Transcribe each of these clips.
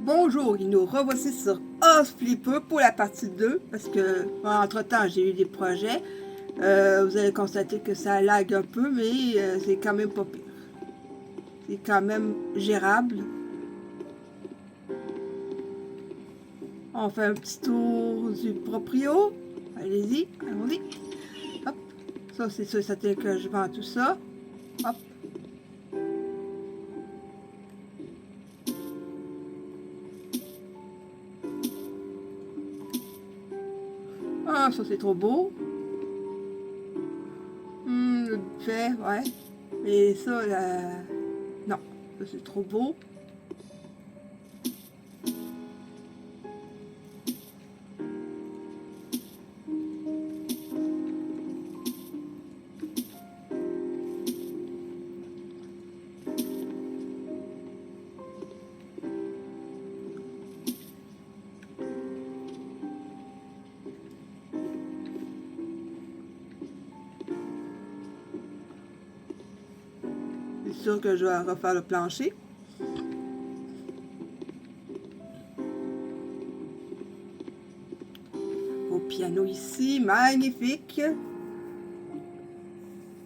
Bonjour, et nous revoici sur House Flipper pour la partie 2 parce que entre-temps j'ai eu des projets. Vous allez constater que ça lag un peu, mais c'est quand même pas pire. C'est quand même gérable. On fait un petit tour du proprio. Allez-y, allons-y. Hop, ça c'est sûr, ça que je vends tout ça. Hop. Ah, ça c'est trop beau. Le buffet, ouais. Mais ça, là... non, ça c'est trop beau. C'est sûr que je vais refaire le plancher. Au piano ici, magnifique.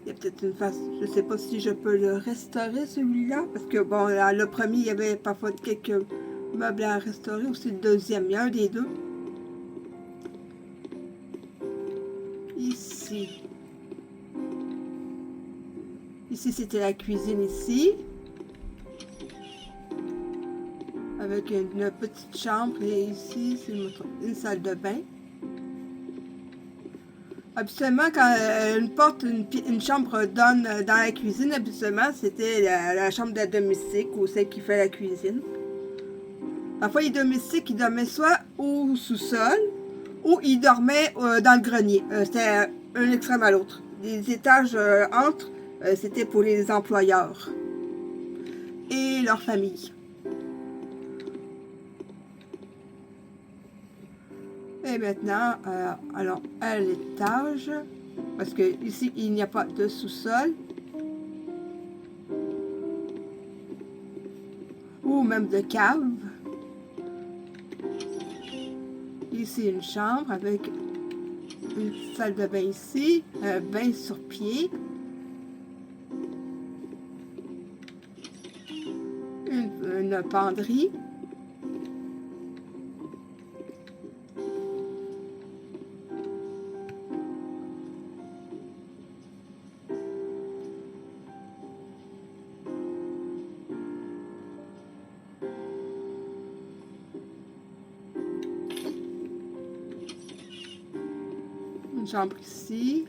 Il y a peut-être une face, je sais pas si je peux le restaurer celui-là, parce que bon, là, le premier, il y avait parfois quelques meubles à restaurer, ou c'est le deuxième, il y a un des deux. Ici. Ici, c'était la cuisine ici. Avec une petite chambre, et ici, c'est une salle de bain. Habituellement, quand une chambre donne dans la cuisine, habituellement, c'était la chambre de la domestique ou celle qui fait la cuisine. Parfois, les domestiques, ils dormaient soit au sous-sol ou ils dormaient dans le grenier. C'était un extrême à l'autre. Les étages entre, c'était pour les employeurs et leurs familles. Et maintenant, alors à l'étage, parce que ici, il n'y a pas de sous-sol. Ou même de cave. Ici, une chambre avec une salle de bain ici, un bain sur pied. Une penderie. Une chambre ici,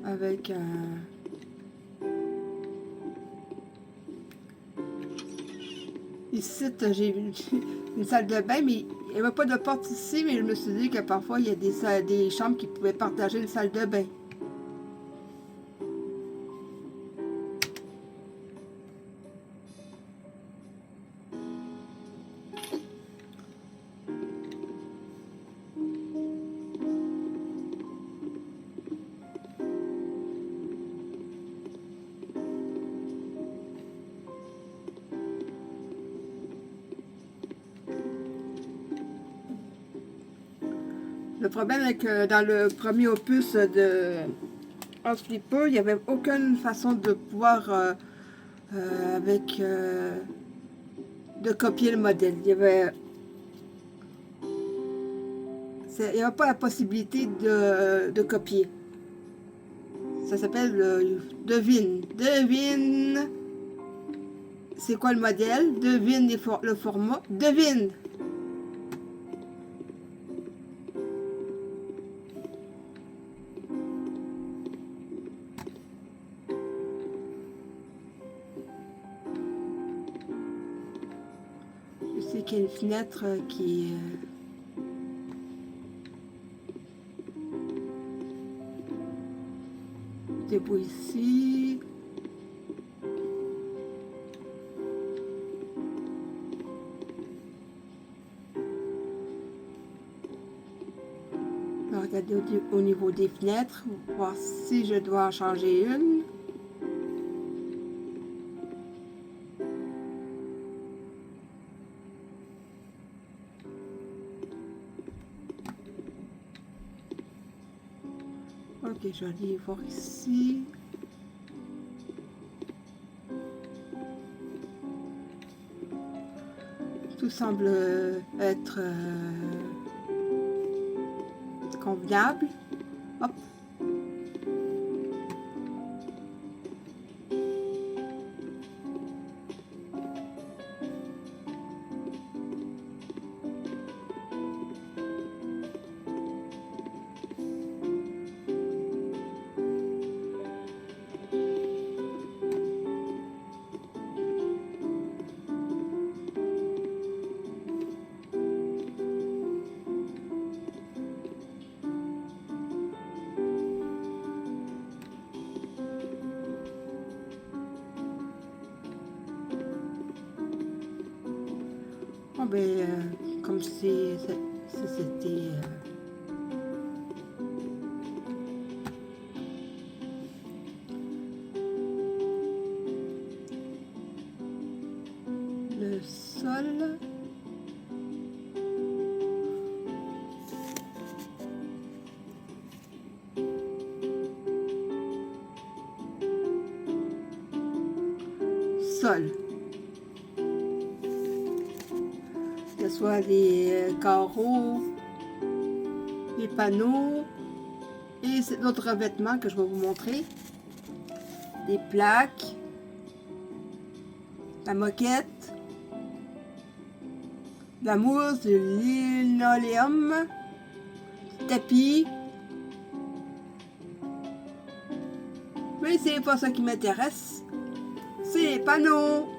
avec ici, j'ai une salle de bain, mais il n'y avait pas de porte ici, mais je me suis dit que parfois, il y a des chambres qui pouvaient partager une salle de bain. Le problème est que dans le premier opus de House Flipper, il n'y avait aucune façon de pouvoir de copier le modèle. Il y avait pas la possibilité de copier. Ça s'appelle devine. Devine c'est quoi le modèle, devine le format, devine. Je sais qu'il y a une fenêtre qui debout ici. On va regarder au niveau des fenêtres, voir si je dois en changer une. Ok, je vais aller voir ici. Tout semble être convenable. Hop. Oh, ben, comme si c'était le sol. Sol. Que ce soit les carreaux, les panneaux et d'autres revêtements que je vais vous montrer. Des plaques, la moquette, la mousse, du linoléum, tapis. Mais c'est pas ça qui m'intéresse. C'est les panneaux.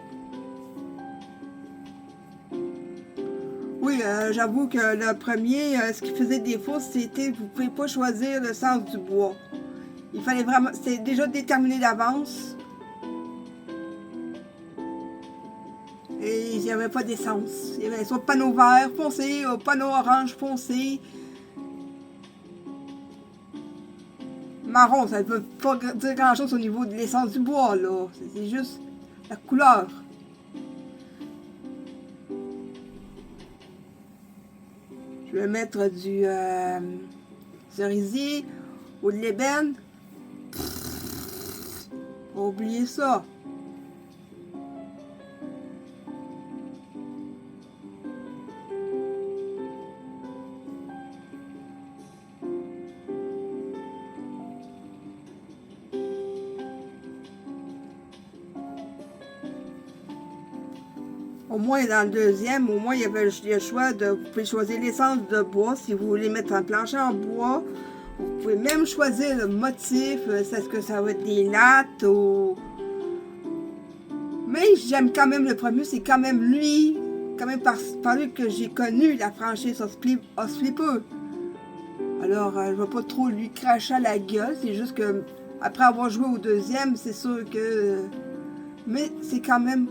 Oui, j'avoue que le premier, ce qui faisait défaut, c'était que vous ne pouvez pas choisir le sens du bois. Il fallait vraiment, c'était déjà déterminé d'avance. Et il n'y avait pas d'essence. Il y avait soit panneau vert foncé, ou panneau orange foncé. Marron, ça ne veut pas dire grand chose au niveau de l'essence du bois, là. C'est juste la couleur. Je vais mettre du cerisier ou de l'ébène. Oubliez ça. Au moins dans le deuxième, au moins il y avait le choix de, vous pouvez choisir l'essence de bois si vous voulez mettre un plancher en bois. Vous pouvez même choisir le motif, est-ce que ça va être des lattes ou... Mais j'aime quand même le premier, c'est quand même lui, quand même par lui que j'ai connu la franchise House Flipper. Alors je ne vais pas trop lui cracher à la gueule, c'est juste que après avoir joué au deuxième, c'est sûr que... Mais c'est quand même...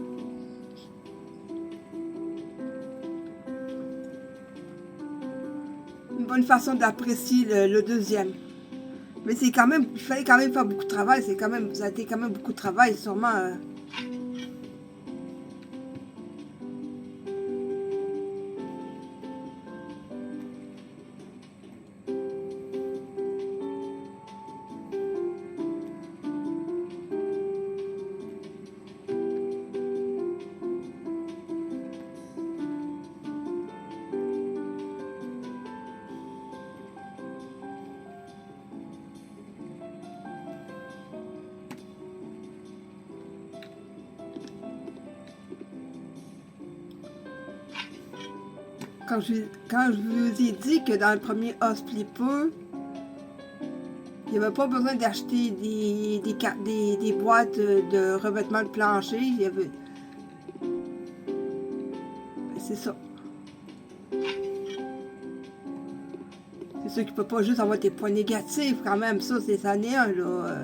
une bonne façon d'apprécier le deuxième. Mais c'est quand même, il fallait quand même faire beaucoup de travail, c'est quand même, ça a été quand même beaucoup de travail, sûrement. Quand je vous ai dit que dans le premier House Flipper, il n'y avait pas besoin d'acheter des boîtes de revêtement de plancher. Il y avait... C'est ça. C'est sûr qu'il ne peut pas juste avoir des points négatifs quand même. Ça, c'est ça n'est un, là.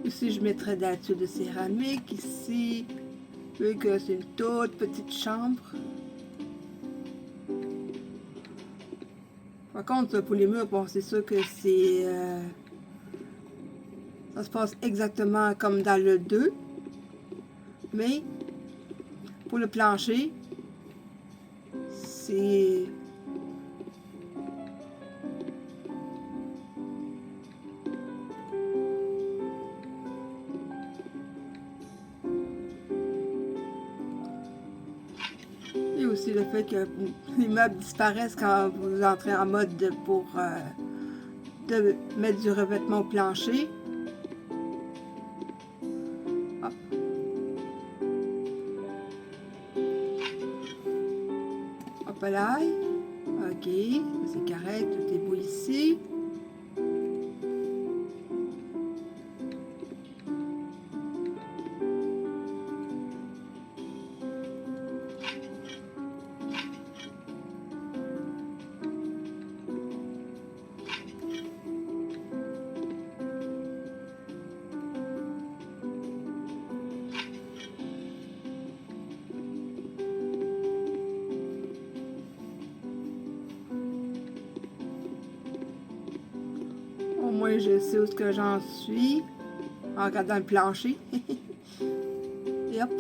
Ici, je mettrais de la tuile de céramique. Ici, vu que c'est une toute petite chambre. Par contre, pour les murs, bon, c'est sûr que c'est... ça se passe exactement comme dans le 2. Mais pour le plancher, c'est... Et aussi le fait que les meubles disparaissent quand vous entrez en mode pour de mettre du revêtement au plancher. Hop. Hop là. Ok, c'est correct, tout est beau ici. Au moins, je sais où ce que j'en suis en regardant le plancher. Et hop.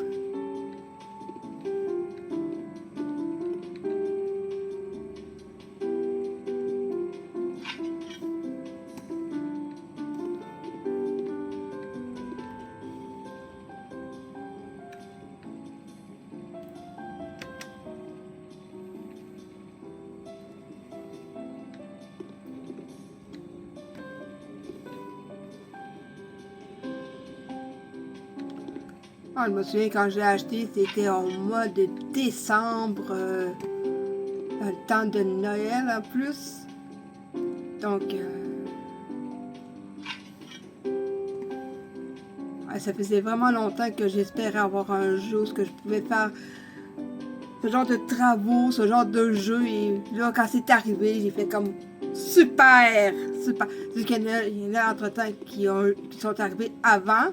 Ah, je me souviens quand je l'ai acheté, c'était en mois de décembre, dans le temps de Noël en plus. Donc, ça faisait vraiment longtemps que j'espérais avoir un jeu où je pouvais faire ce genre de travaux, ce genre de jeu. Et là, quand c'est arrivé, j'ai fait comme super, super. Parce qu'il y en a entre-temps qui sont arrivés avant.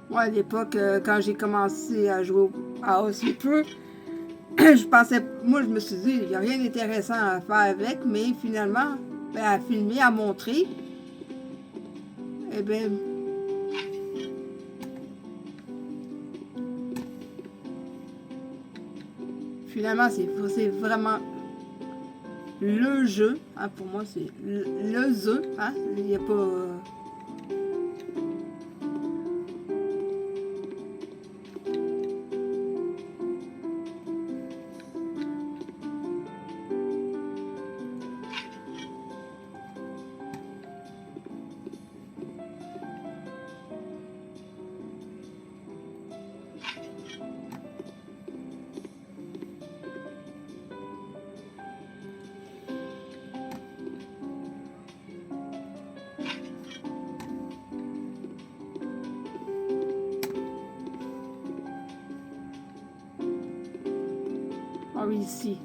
Moi, à l'époque, quand j'ai commencé à jouer à Sleeper, je pensais, moi, je me suis dit, il n'y a rien d'intéressant à faire avec, mais finalement, ben, à filmer, à montrer, eh bien, finalement, c'est vraiment le jeu. Hein, pour moi, c'est le jeu. Hein, il n'y a pas... Ah oui, ici.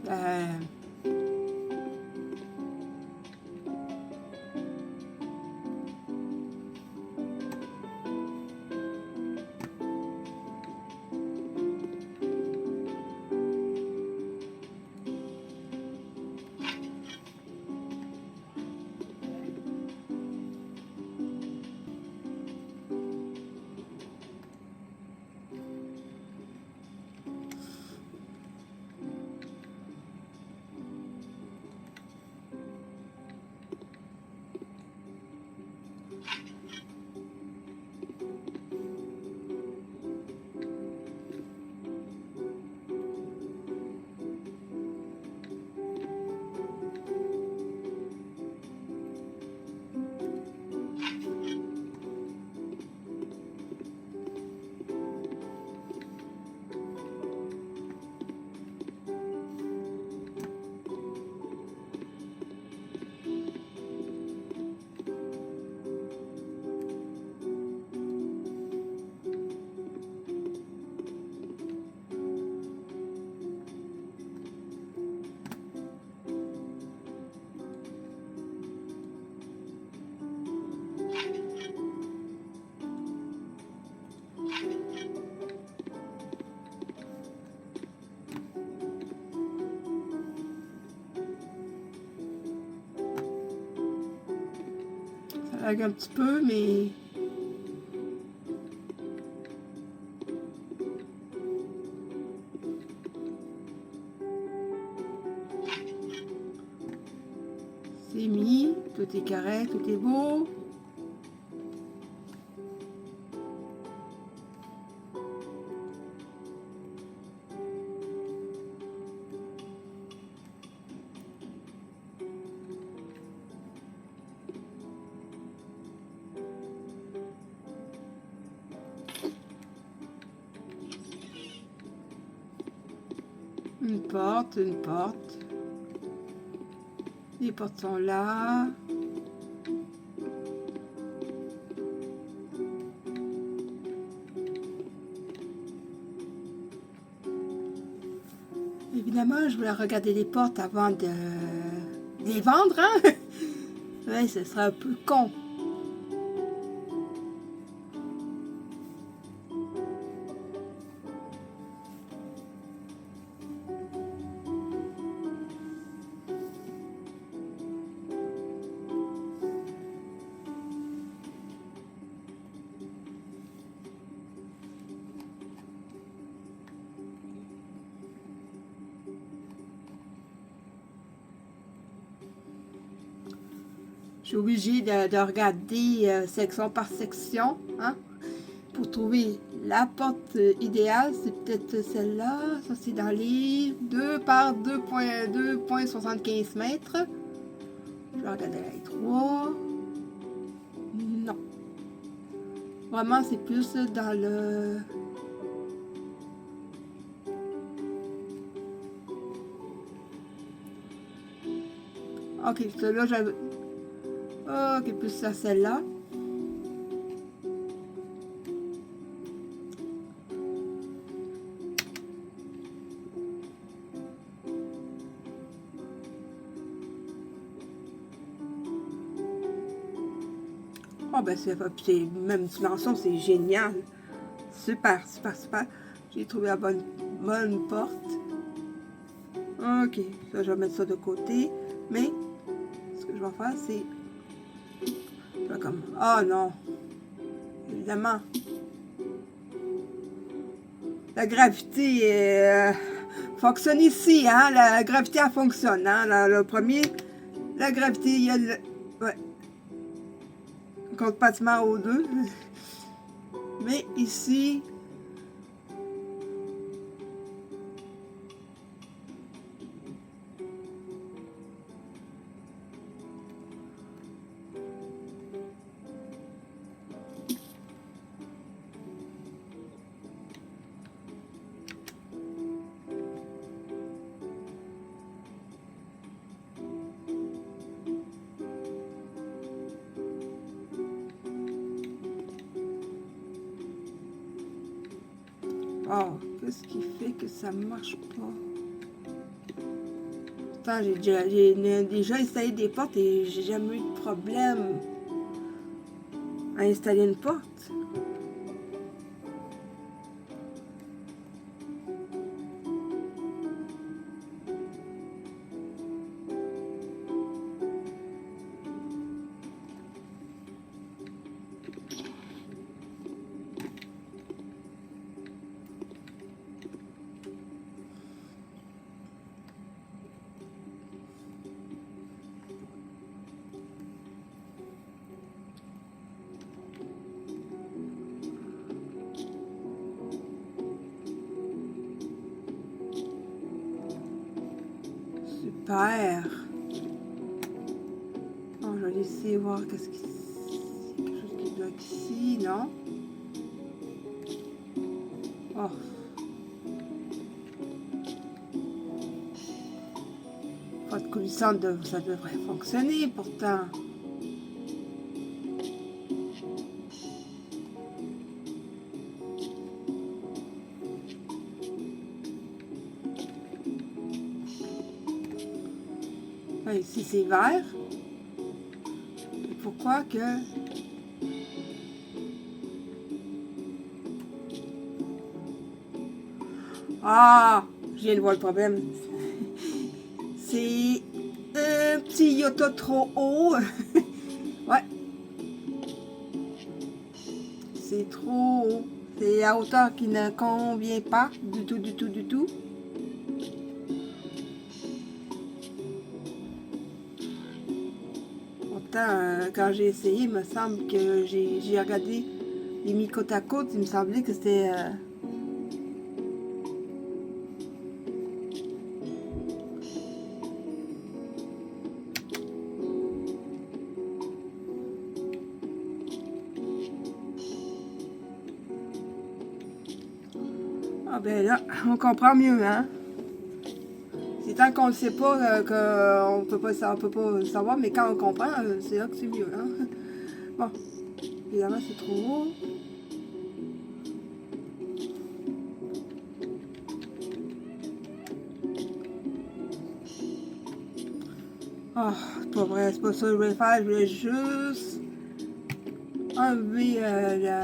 avec un petit peu, mais... C'est mis, tout est carré, tout est beau. Une porte, une porte. Les portes sont là. Évidemment, je voulais regarder les portes avant de les vendre, hein? Ouais, ce serait un peu con. Je suis obligée de regarder section par section, hein, pour trouver la porte idéale. C'est peut-être celle-là. Ça, c'est dans les 2 par 2,75 mètres. Je vais regarder les 3. Non. Vraiment, c'est plus dans le... Ok, celle-là, j'avais... Ok, plus ça, celle-là. Oh, ben, c'est même dimension, c'est génial. Super, super, super. J'ai trouvé la bonne porte. Ok, ça, je vais mettre ça de côté. Mais, ce que je vais faire, c'est... Comme... Oh non! Évidemment. La gravité fonctionne ici, hein? La gravité, elle fonctionne, hein? Le premier, la gravité, il y a le... Ouais. On compte pratiquement aux deux. Mais ici... Oh, qu'est-ce qui fait que ça marche pas? Pourtant, j'ai déjà installé des portes et j'ai jamais eu de problème à installer une porte. Super. Bon, je vais laisser voir qu'est-ce qui... quelque chose qui doit être ici, non? Oh. Votre coulissante, ça devrait fonctionner pourtant. Ici c'est vert. Et pourquoi que... Ah, je viens de voir le problème. C'est un petit yoto trop haut. Ouais. c'est trop haut. C'est la hauteur qui ne convient pas du tout, du tout, du tout. Pourtant, quand j'ai essayé, il me semble que j'ai regardé les mis côte à côte, il me semblait que c'était... Ah ben là, on comprend mieux, hein? C'est tant qu'on ne sait pas qu'on peut pas, on peut pas savoir, mais quand on comprend, c'est là que c'est mieux, hein? Bon, évidemment, c'est trop haut. Ah, c'est pas vrai, c'est pas ça que je voulais faire. Je voulais juste enlever la...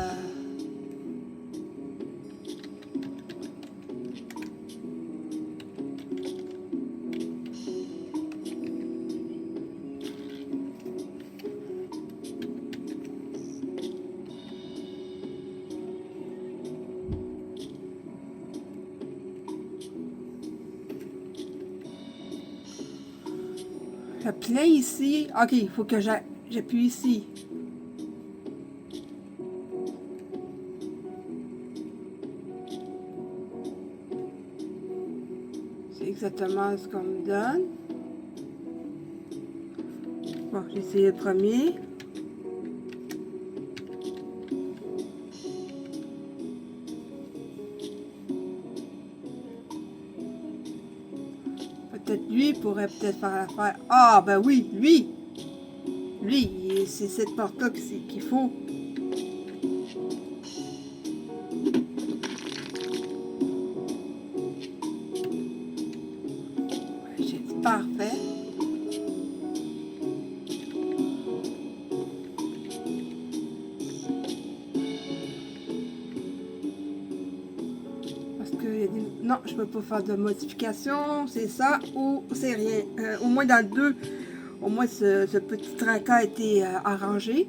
le plein ici. Ok, il faut que j'appuie ici. C'est exactement ce qu'on me donne. Bon, j'ai essayé le premier. Peut-être lui pourrait peut-être faire l'affaire. Ah, ben oui, lui! Lui, c'est cette porte-là qu'il faut. J'ai dit parfait. Parce que il y a des... non, je peux pas faire de modification. C'est ça ou c'est rien. Au moins dans le 2, au moins ce petit tracas a été arrangé.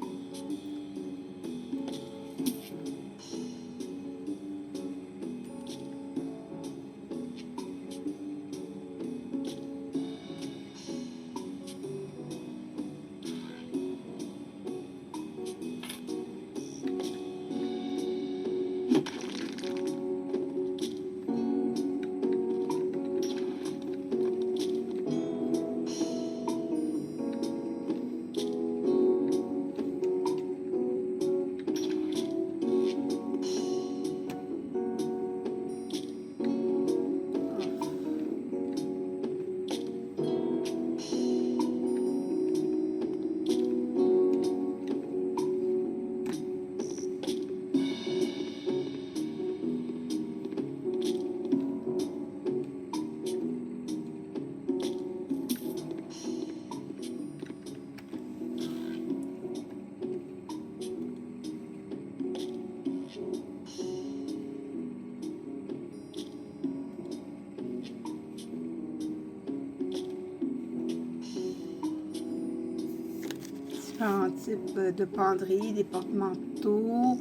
Différents types de penderies, des porte-manteaux.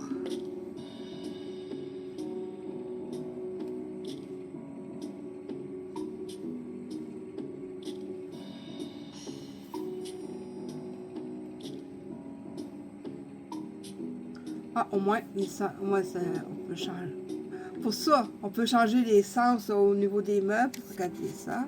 Ah, au moins, au moins ça, on peut changer. Pour ça, on peut changer les sens au niveau des meubles. Regardez ça.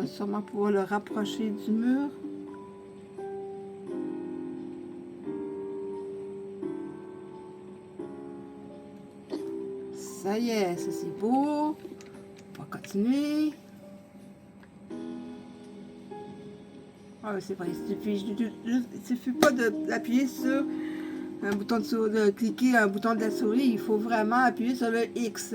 vais sûrement pouvoir le rapprocher du mur. Ça y est, ça c'est beau. On va continuer. Ah, c'est vrai, il suffit pas d'appuyer sur un bouton de cliquer un bouton de la souris, il faut vraiment appuyer sur le X.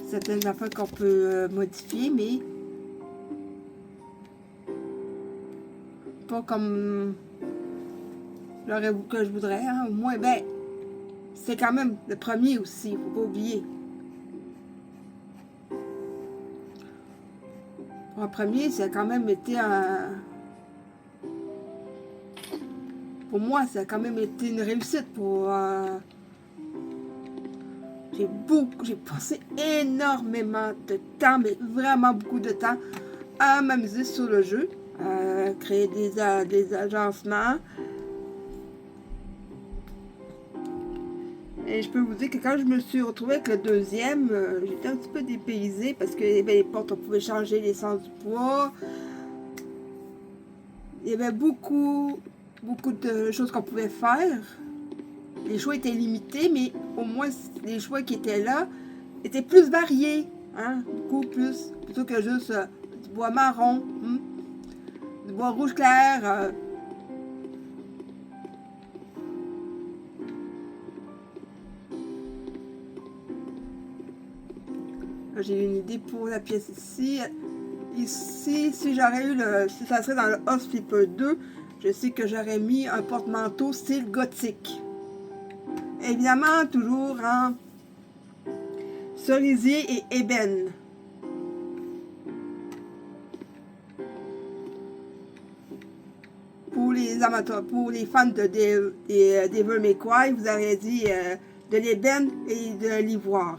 Certaines affaires qu'on peut modifier, mais pas comme que je voudrais. Hein. Au moins, ben, c'est quand même le premier aussi, il ne faut pas oublier. Pour un premier, ça a quand même été un... Pour moi, ça a quand même été une réussite pour... J'ai passé énormément de temps, mais vraiment beaucoup de temps, à m'amuser sur le jeu, à créer des agencements. Et je peux vous dire que quand je me suis retrouvée avec le deuxième, j'étais un petit peu dépaysée parce que les portes, on pouvait changer les sens du poids. Il y avait beaucoup de choses qu'on pouvait faire. Les choix étaient limités, mais au moins les choix qui étaient là étaient plus variés, hein, beaucoup plus, plutôt que juste du bois marron, du bois rouge clair. J'ai une idée pour la pièce ici. Ici, si j'aurais eu si ça serait dans le House Flipper 2, je sais que j'aurais mis un porte-manteau style gothique. Évidemment, toujours en cerisier et ébène. Pour les amateurs, pour les fans de Devil May Cry, vous aurez dit de l'ébène et de l'ivoire.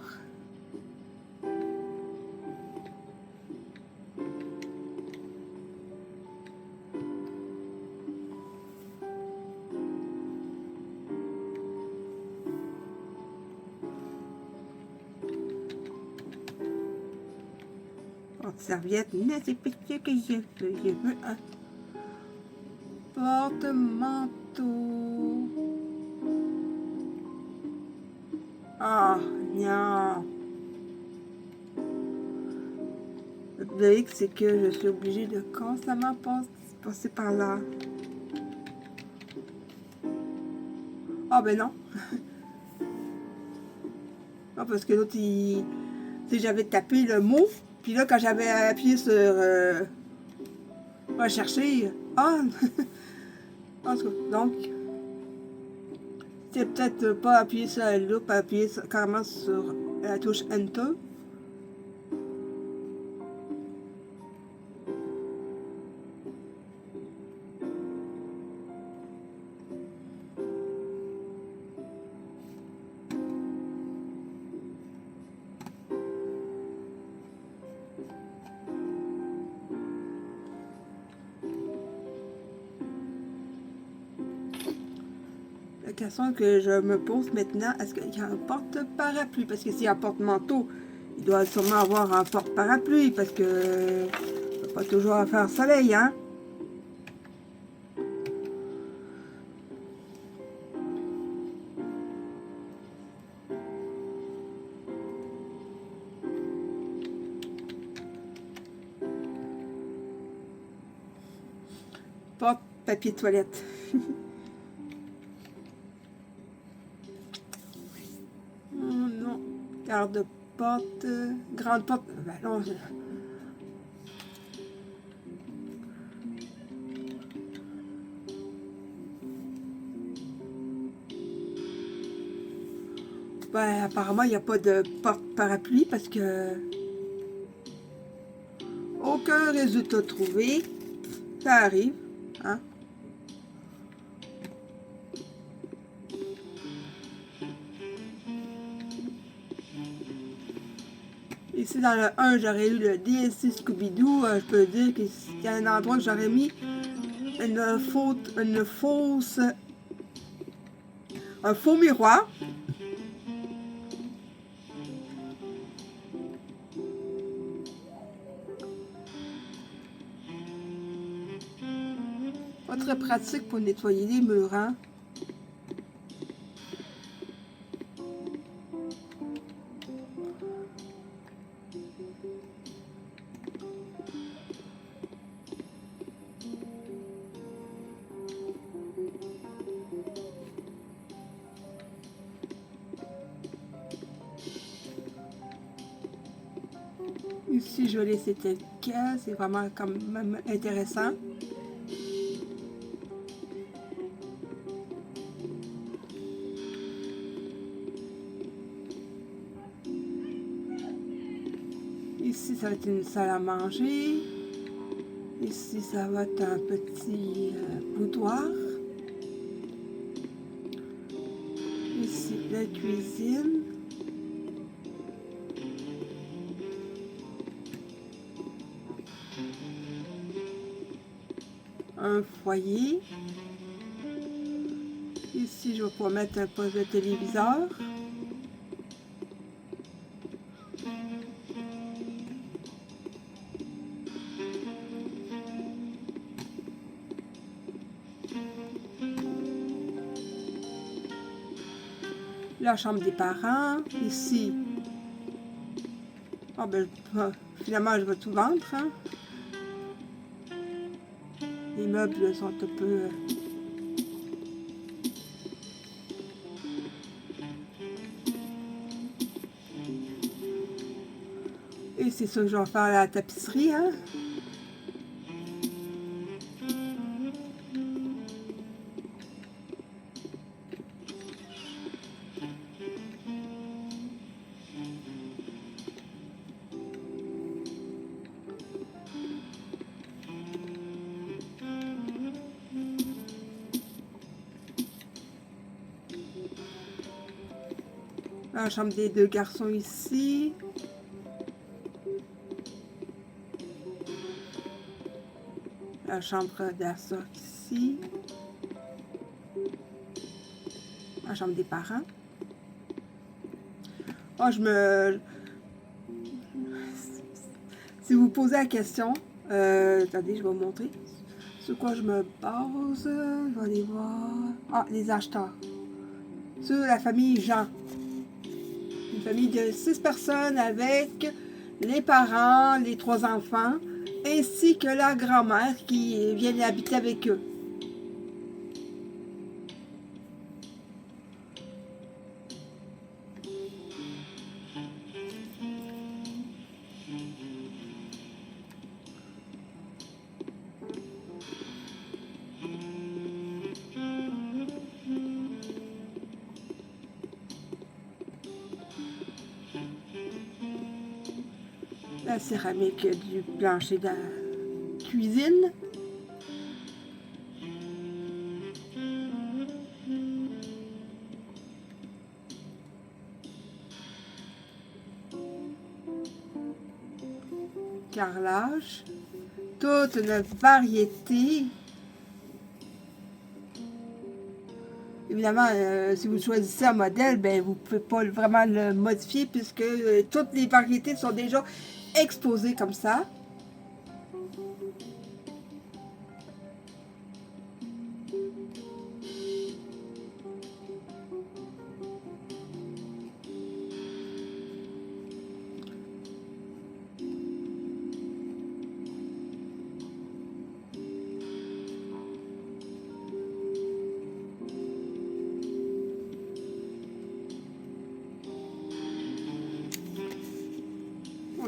Serviette, mais c'est petit que je veux un porte-manteau. Ah, non. Le X, c'est que je suis obligée de constamment passer par là. Ah, ben non. Non, parce que l'autre, si j'avais tapé le mot, puis là, quand j'avais appuyé sur rechercher, ah, en tout cas, donc, c'est peut-être pas appuyer sur la loupe, appuyer carrément sur la touche Enter. La question que je me pose maintenant, est-ce qu'il y a un porte-parapluie? Parce que s'il y a un porte-manteau, il doit sûrement avoir un porte-parapluie, parce que on peut pas toujours faire soleil, hein? Porte-papier de toilette. Non, garde-porte, grande porte. Ben non, ben, apparemment, il n'y a pas de porte-parapluie parce que aucun résultat trouvé. Ça arrive, hein. Ici, dans le 1, j'aurais eu le DLC Scooby-Doo. Je peux dire qu'il y a un endroit que j'aurais mis un faux miroir. Pas très pratique pour nettoyer les murs, hein. Ici, je vais laisser tel quel. C'est vraiment quand même intéressant. Ici, ça va être une salle à manger. Ici, ça va être un petit boudoir. Ici, la cuisine. Un foyer. Ici, je vais pouvoir mettre un poste de téléviseur. La chambre des parents. Ici. Ah ben, finalement, je vais tout vendre, hein. Les meubles sont un peu... Et c'est ça que je vais faire à la tapisserie, hein. La chambre des deux garçons ici. La chambre de la soeur ici. La chambre des parents. Oh, Si vous posez la question, attendez, je vais vous montrer. Sur quoi je me base, je vais aller voir. Ah, les acheteurs. Sur la famille Jean. Une famille de 6 personnes avec les parents, les 3 enfants, ainsi que la grand-mère qui vient habiter avec eux. La céramique du plancher de la cuisine. Carrelage. Toute une variété. Évidemment, si vous choisissez un modèle, ben, vous ne pouvez pas vraiment le modifier puisque toutes les variétés sont déjà exposées comme ça.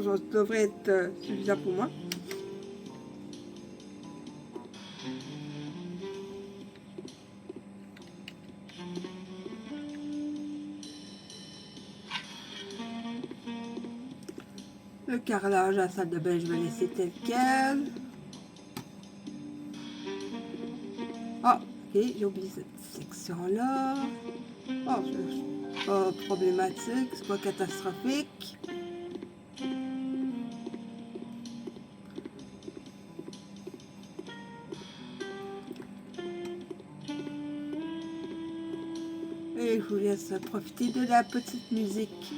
Ça devrait être suffisant pour moi. Le carrelage à la salle de bain, je vais laisser tel quel. Ok, j'ai oublié cette section-là. Oh, c'est pas problématique, c'est pas catastrophique. Et je vous laisse profiter de la petite musique.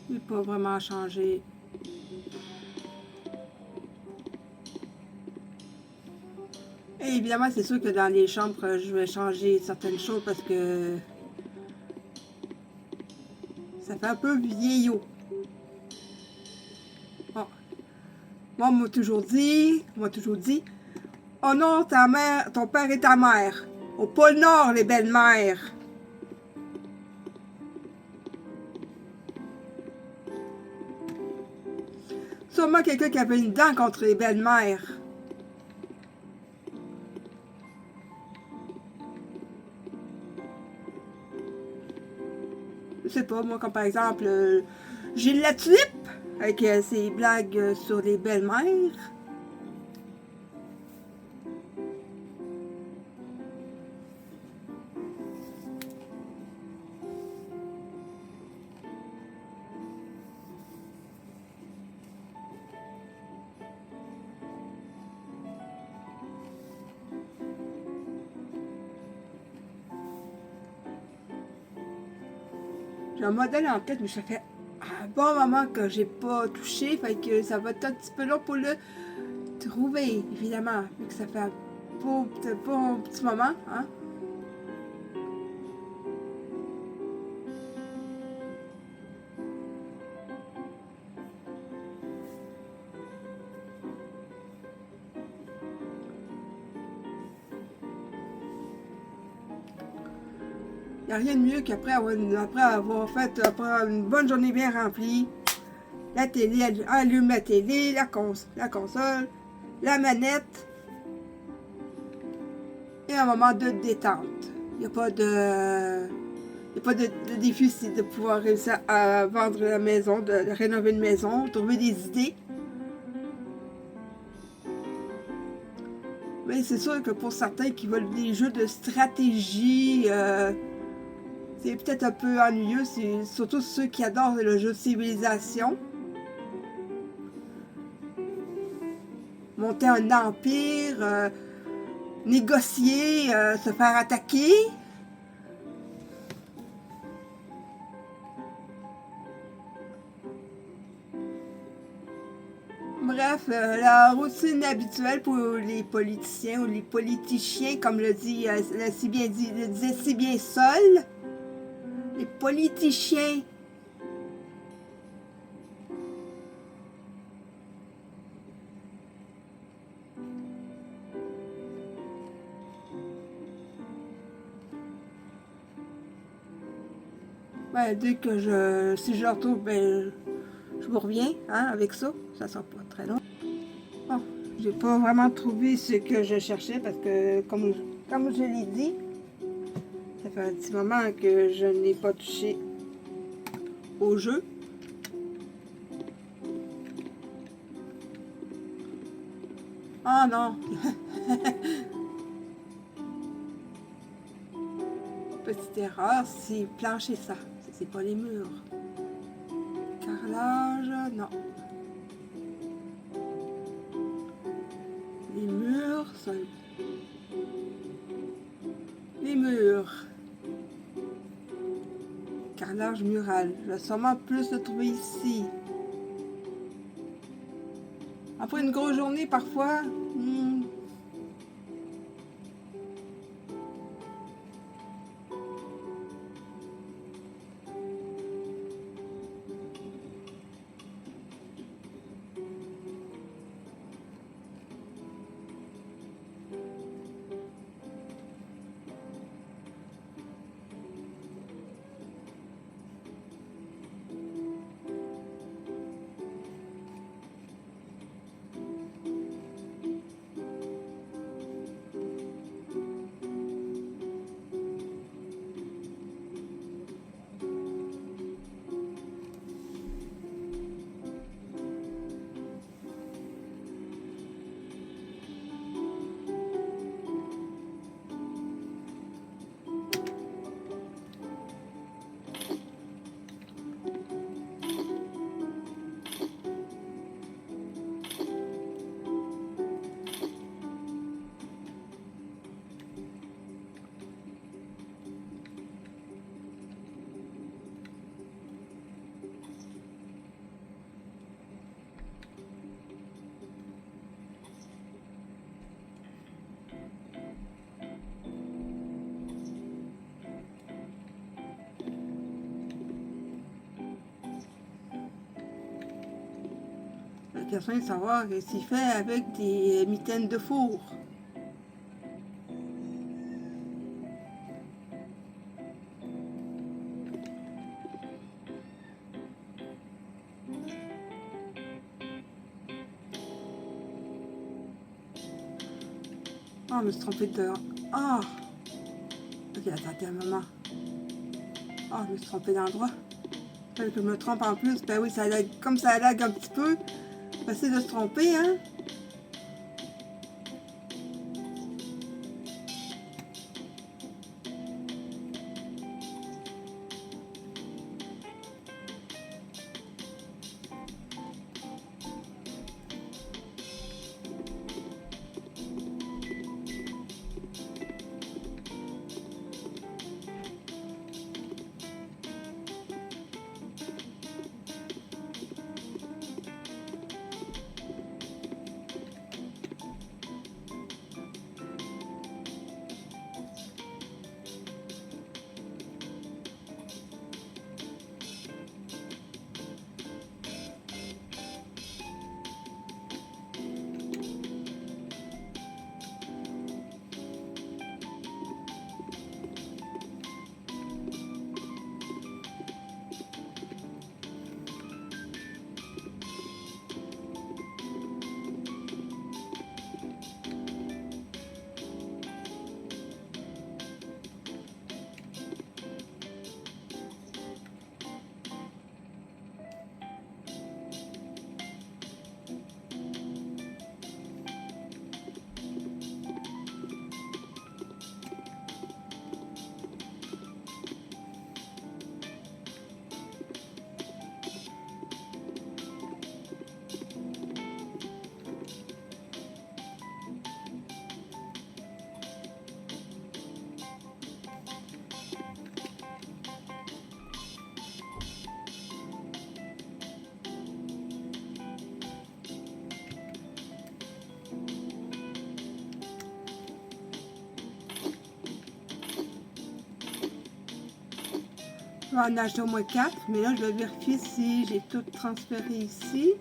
Il n'a pas vraiment changé. Et évidemment, c'est sûr que dans les chambres, je vais changer certaines choses parce que ça fait un peu vieillot. Bon. Moi, on m'a toujours dit, oh non, ta mère, ton père et ta mère. Au pôle Nord, les belles-mères. Sûrement quelqu'un qui avait une dent contre les belles-mères. Je sais pas, moi, comme par exemple, Gilles Latulippe, avec ses blagues sur les belles-mères. J'ai un modèle en tête, mais ça fait un bon moment que j'ai pas touché, fait que ça va être un petit peu long pour le trouver, évidemment, vu que ça fait un bon petit moment, hein. Il n'y a rien de mieux qu'après avoir fait après une bonne journée bien remplie, la télé, allume la télé, la console, la manette, et un moment de détente. Il n'y a pas de... Il n'y a pas de déficit de pouvoir réussir à vendre la maison, de rénover une maison, trouver des idées. Mais c'est sûr que pour certains qui veulent des jeux de stratégie, c'est peut-être un peu ennuyeux, surtout ceux qui adorent le jeu de civilisation. Monter un empire, négocier, se faire attaquer. Bref, la routine habituelle pour les politiciens ou les politiciens, comme le disait si bien Sol. Les politiciens. Ben, dès que si je le retrouve, ben, je vous reviens, hein, avec ça. Ça sera pas très long. Bon, j'ai pas vraiment trouvé ce que je cherchais parce que, comme je l'ai dit, ça fait un petit moment que je n'ai pas touché au jeu. Ah non! Petite erreur, c'est plancher ça. C'est pas les murs. Carrelage, non. Les murs, ça... Les murs. Carrelage mural. Je vais sûrement plus le trouver ici. Après une grosse journée, parfois... La question est de savoir s'il fait avec des mitaines de four. Oh, je me suis trompée de... Oh! Ok, attendez un moment. Oh, je me suis trompée d'endroit. Peut-être que je me trompe en plus. Ben oui, ça lag, comme ça lag un petit peu. Facile de se tromper, hein? Je vais en acheter au moins 4, mais là, je vais vérifier si j'ai tout transféré ici.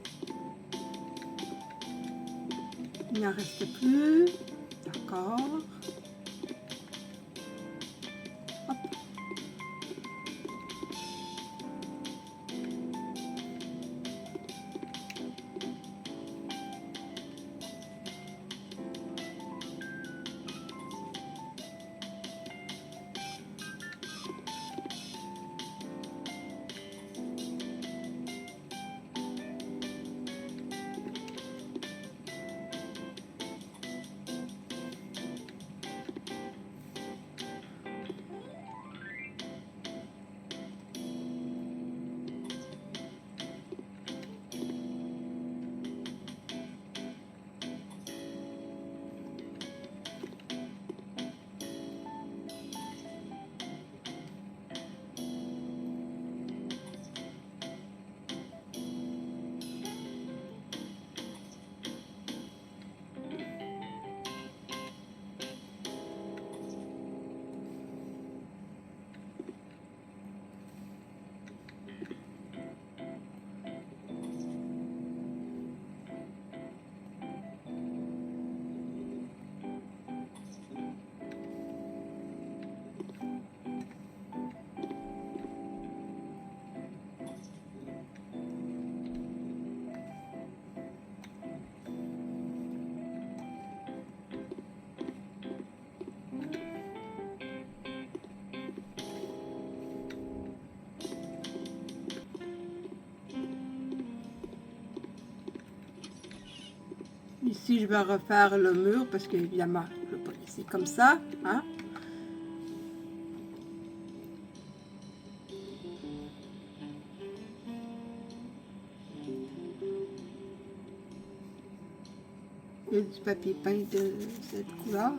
Il n'en reste plus. D'accord. Hop. Ici, je vais refaire le mur parce qu'évidemment, je ne vais pas laisser comme ça. Hein? Il y a du papier peint de cette couleur.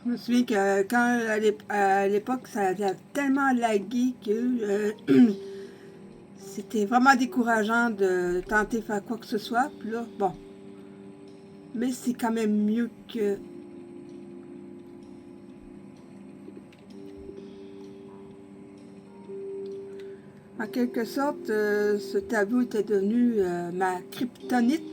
Je me souviens que quand à l'époque, ça avait tellement lagué que c'était vraiment décourageant de tenter de faire quoi que ce soit. Puis là, bon. Mais c'est quand même mieux que... En quelque sorte, ce tableau était devenu ma kryptonite.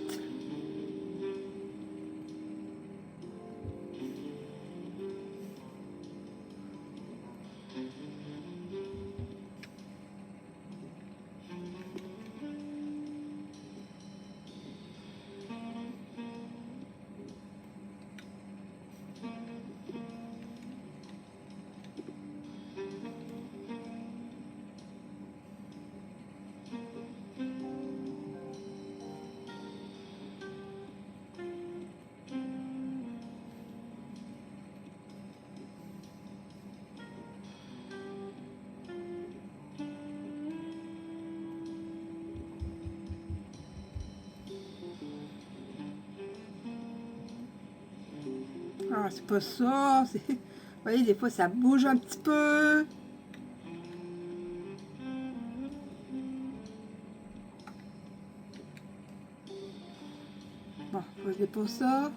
Ah, c'est pas ça. Vous voyez, des fois, ça bouge un petit peu. Bon, c'est pour ça.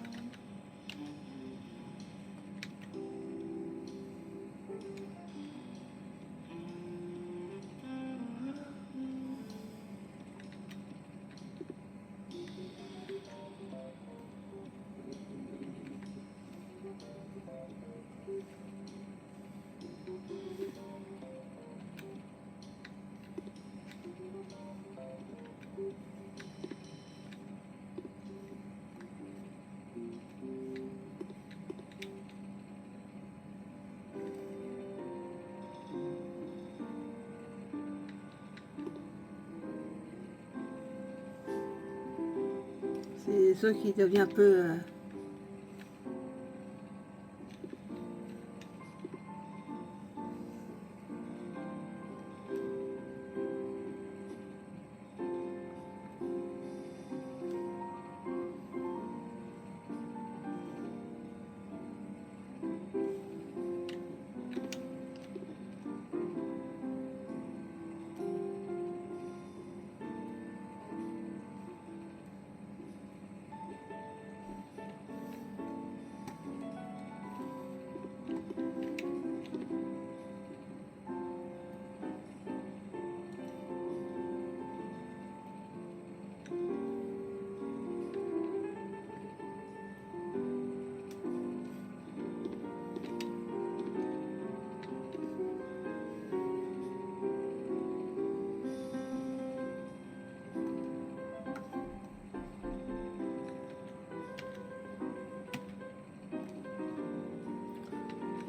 C'est ça qui devient un peu...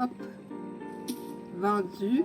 hop, vendu.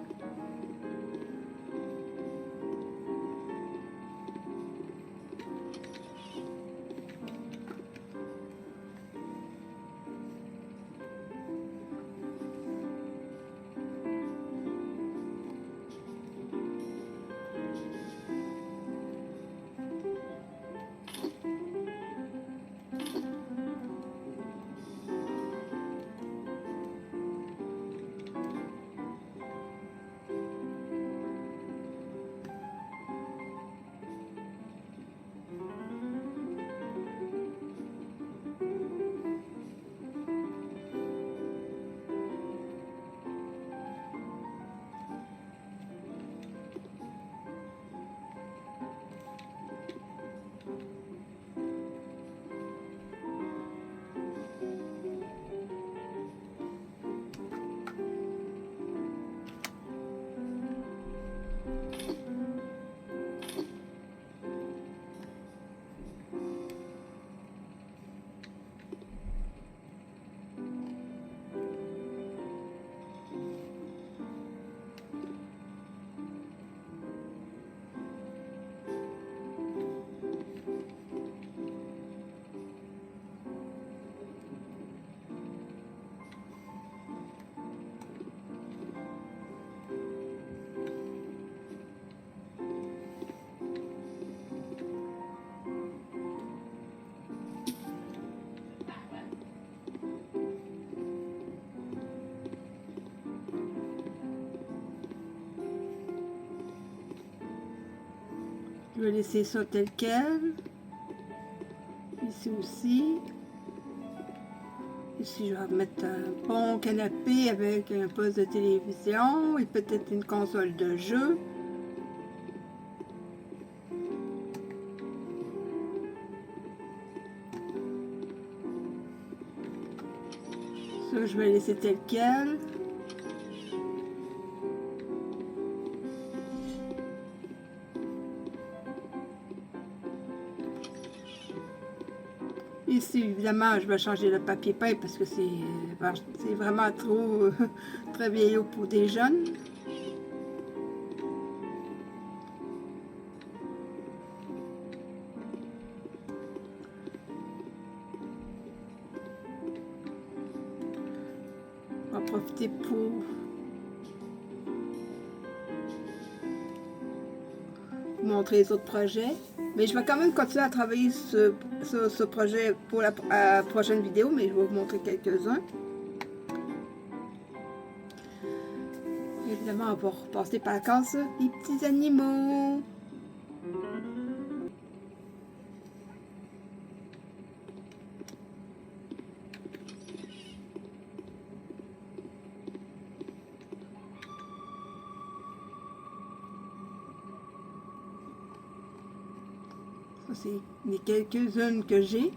vais laisser ça tel quel. Ici aussi. Ici, je vais mettre un bon canapé avec un poste de télévision et peut-être une console de jeu. Ça, je vais laisser tel quel. Ici, évidemment, je vais changer le papier peint parce que c'est vraiment trop très vieillot pour des jeunes. On va profiter pour montrer les autres projets. Mais je vais quand même continuer à travailler sur ce projet pour la prochaine vidéo, mais je vais vous montrer quelques-uns. Évidemment, on va repasser par la case les petits animaux. Ça, c'est les quelques-unes que j'ai.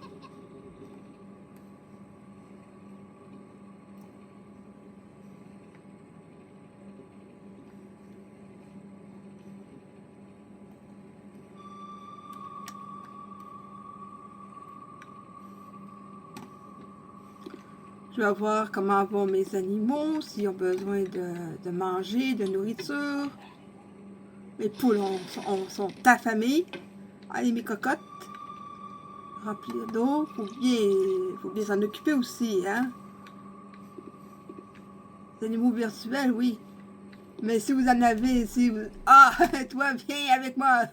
Je vais voir comment vont mes animaux, s'ils ont besoin de manger, de nourriture. Mes poules sont affamées. Allez, mes cocottes. Remplir d'eau. Faut bien s'en occuper aussi, hein. Les animaux virtuels, oui. Mais si vous en avez, si vous... Ah, toi, viens avec moi.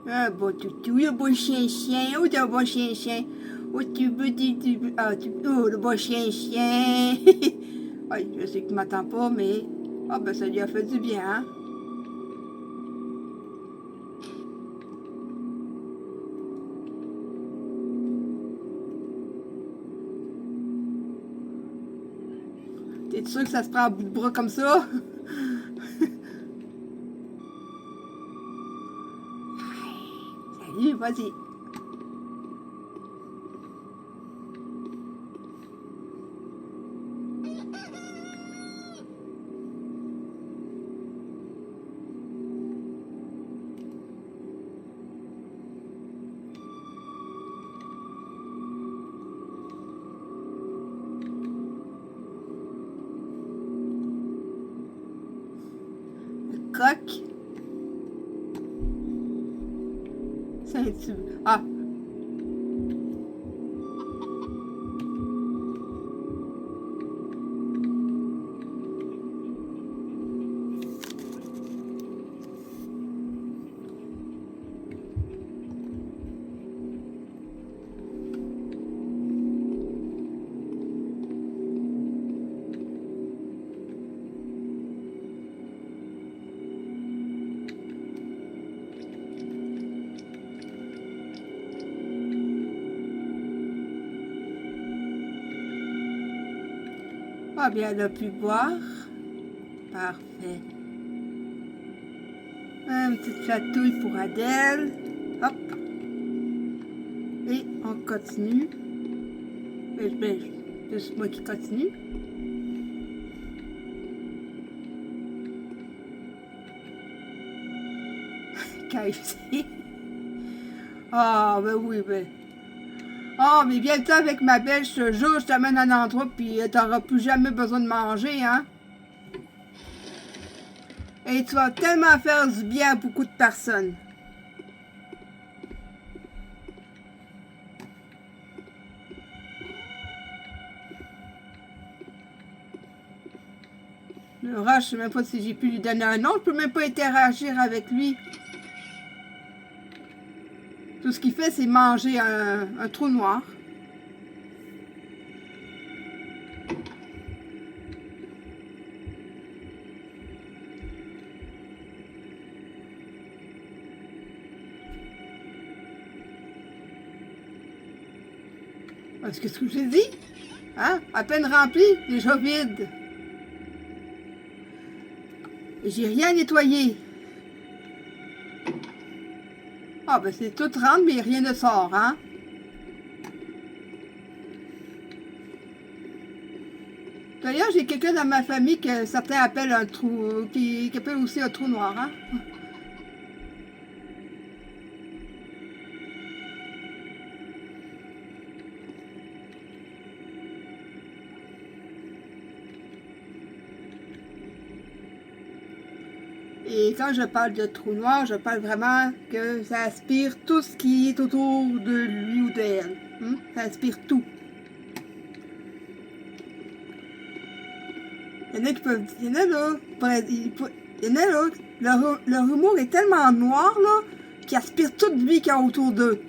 Un bon toutou, le bon chien-chien, oh, un bon chien-chien. Oh, oh, le bon chien-chien. Oui, je sais que tu m'attends pas, mais... Ah, ben, ça lui a fait du bien, hein. T'es sûr que ça se prend à bout de bras comme ça? Salut, vas-y. Coq. C'est un petit... Ah. Ah bien, elle a pu boire. Parfait. Une petite chatouille pour Adèle. Hop. Et on continue. Juste moi qui continue. KFC. Ah, ben oui, ben. Ah, mais viens-t'en avec ma belle, je te jure, je t'amène à un endroit, puis t'auras plus jamais besoin de manger, hein? Et tu vas tellement faire du bien à beaucoup de personnes. Le rat, je sais même pas si j'ai pu lui donner un nom, je peux même pas interagir avec lui. Tout ce qu'il fait, c'est manger un trou noir. Parce que ce que j'ai dit, hein? À peine rempli, déjà vide. Et j'ai rien nettoyé. Ah, ben c'est tout rentre, mais rien ne sort, hein? D'ailleurs, j'ai quelqu'un dans ma famille que certains appellent un trou, qui appelle aussi un trou noir, hein? Et quand je parle de trou noir, je parle vraiment que ça aspire tout ce qui est autour de lui ou d'elle. Hein? Ça aspire tout. Il y en a qui peuvent... Il y en a là... Il y en a là... Leur humour est tellement noir là qu'ils aspirent toute vie qu'il y a autour d'eux.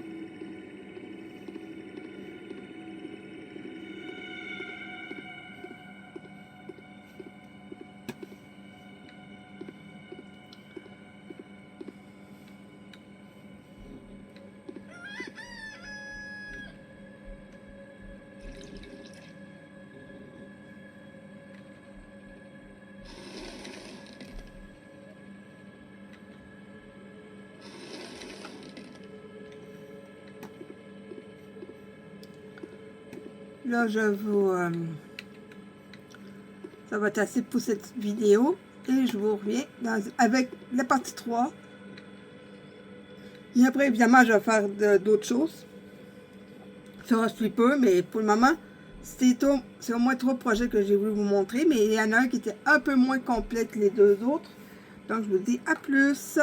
Là, je vous... ça va être assez pour cette vidéo. Et je vous reviens avec la partie 3. Et après, évidemment, je vais faire d'autres choses. Ça reste peu, mais pour le moment, c'est au moins 3 projets que j'ai voulu vous montrer. Mais il y en a un qui était un peu moins complet que les 2 autres. Donc, je vous dis à plus.